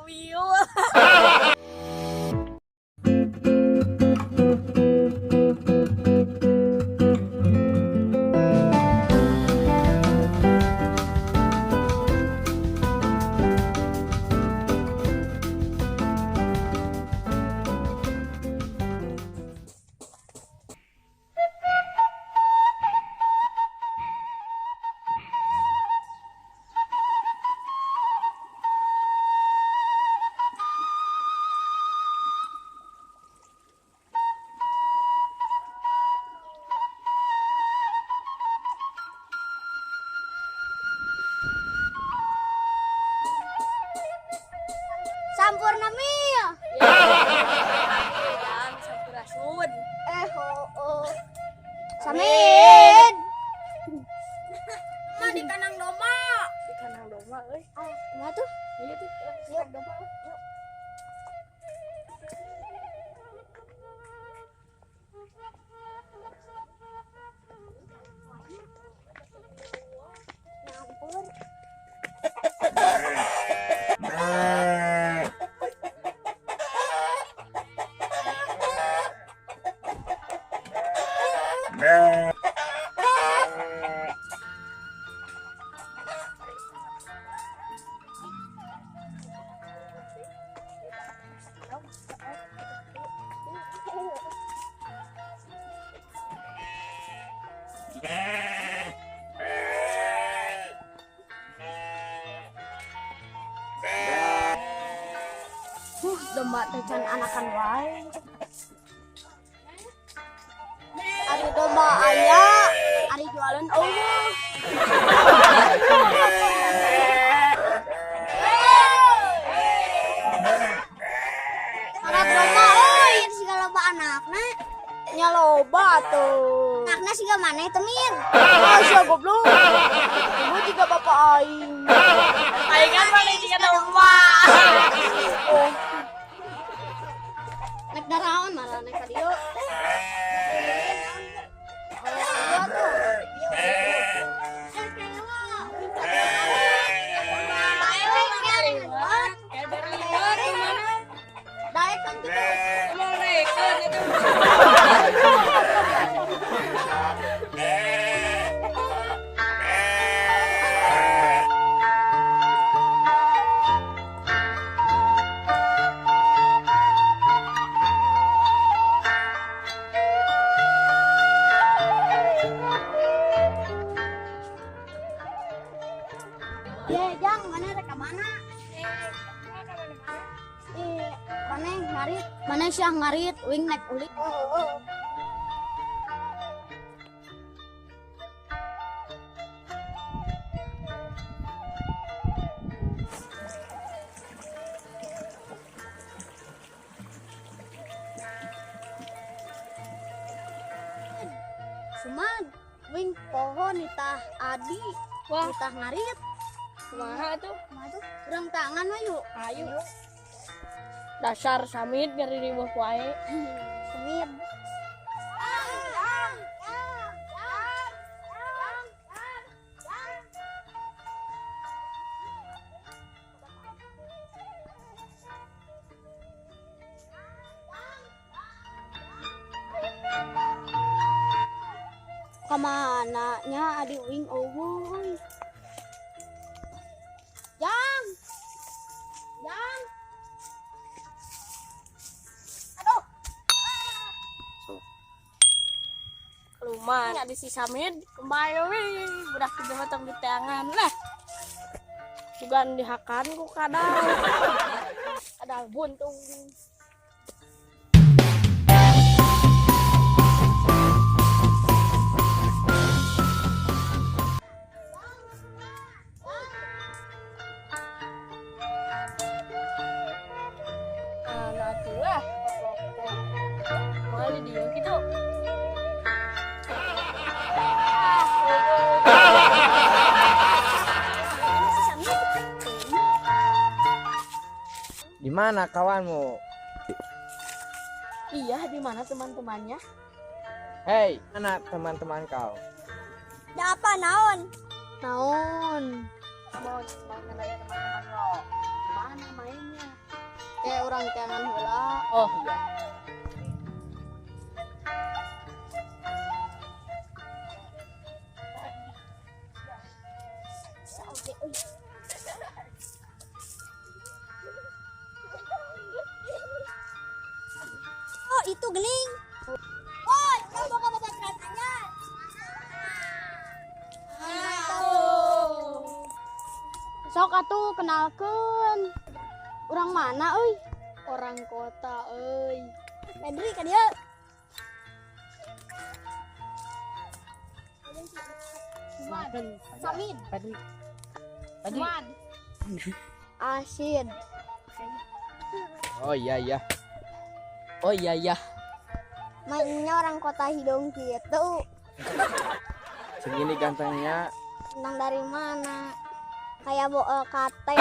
biul. Sampurna mil. Jangan sampurasun. Samin. Mah di kandang domba. Di kandang domba, euy. Kumaha tuh? Iya tuh, Yuk. domba. Yuk. Nyampur. Domba teh can anakan wae. Ari domba aya, ari jualan eueuh. Anak domba euy, siga loba anakna. Nya loba tuh. Anakna siga maneh teu Min? Ah, sia goblok. Ibu juga bapak aing. Aing kan paling di kandang domba. Oh. Naik daraon malah naik ka dieu. Jang, mana rek mana? Mana ngarit? Mana siang ngarit? Wing naik ulik. Cuman wing pohon itah adi, Wah, itah ngarit. kumaha tuh? Urang tangan mah yuk. Ayo. Dasar samit ngeri ribuh wae. Semir. Kemana nya adi wing eueuy. Jang. Jang. Aduh. Keluman ada si samit kembali we budak tiga matang di tangan lah. Bukan dihakan ku kadang. Kadang buntung. Di mana kawanmu? Iya, di mana teman-temannya? Hei, mana teman-teman kau? Ya apa naon? Naon? Mau kenalin teman-teman lo. Mana mainnya? orang kangen heula. Oh iya. Oke, euy. Oh, itu gening. Woi, kamu mau ke babat rasanya? Sok atuh kenalkeun. Urang mana euy? Orang kota euy. Pedri ka dieu. Samid. Pedri. Man. Asid. Oh iya iya. Oh iya iya. Mainnya orang kota hidung gitu. Segini gantengnya. Nang dari mana? Kayak kate.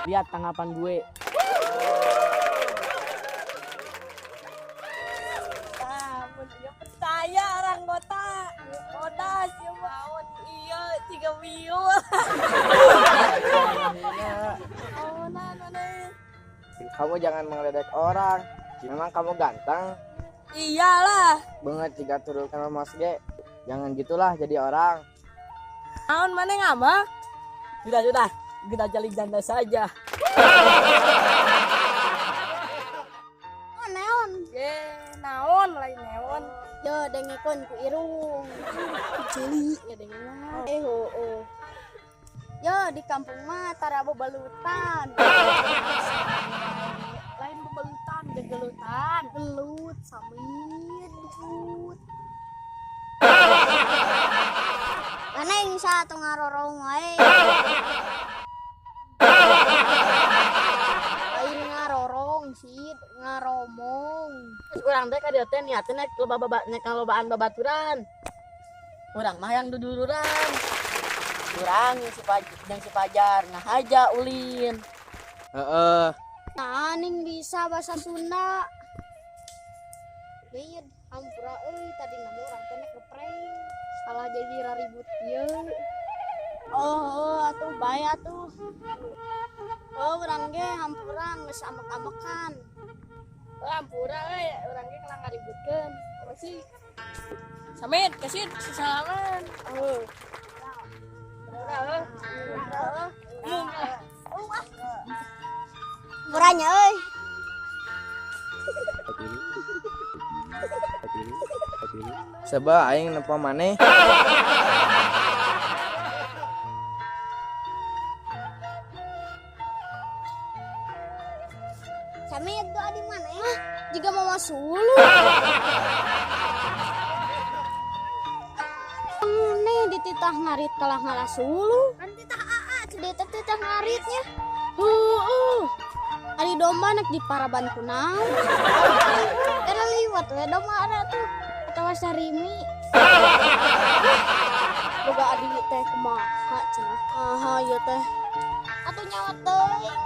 Lihat tanggapan gue. Mun ieu percaya orang kota. Odas ieu mah iya 3 minggu. Oh nah. Kamu jangan mengeledek orang. Memang kamu ganteng. Iyalah. Banget jika turun sama Mas G. Jangan gitulah jadi orang. Naon mana ngama? Sudah. Kita cari janda saja. Oh, neon. Naon lain neon. Yo dengikon ku irung. Cili ya dengeuna. Oh. Yo di kampung mah tara bebalutan. Lain bebelutan, gegelutan. Gelut samir gelut. Mana yang satu ngarorong wae. Lain ngarorong sih, ngaromong. Urang teh ka dieu teh niatna nek lobaan babaturan. Urang mah yang dudururan. Urang yang si Pajar ngahaja ulin. Heeh. Nah, ning bisa bahasa Sunda. Lihat, hampura euy tadi nama orang teh nek ngeprank. Salah jadi raribut ieu. Oh, atuh bae atuh. Oh, urang ge hampura geus amek-amekan. Hampura euy, urang ge kelang ngaributkeun. Apa sih? Samit, kasih salaman. Oh. Murahnya euy. Seba aing nepo maneh. Sami itu adi mana ya? Jika mau masuk lu. Nih dititah ngarit kalah ngalah sulu. Kan titah AA, titah ngaritnya. Ari domba nek di Paraban Kunang. Era liwat we domba ada tuh. Atawa sarimi. Boga adi teh kumaha cenah. Aha ieu teh. Atuh nyawa teuing.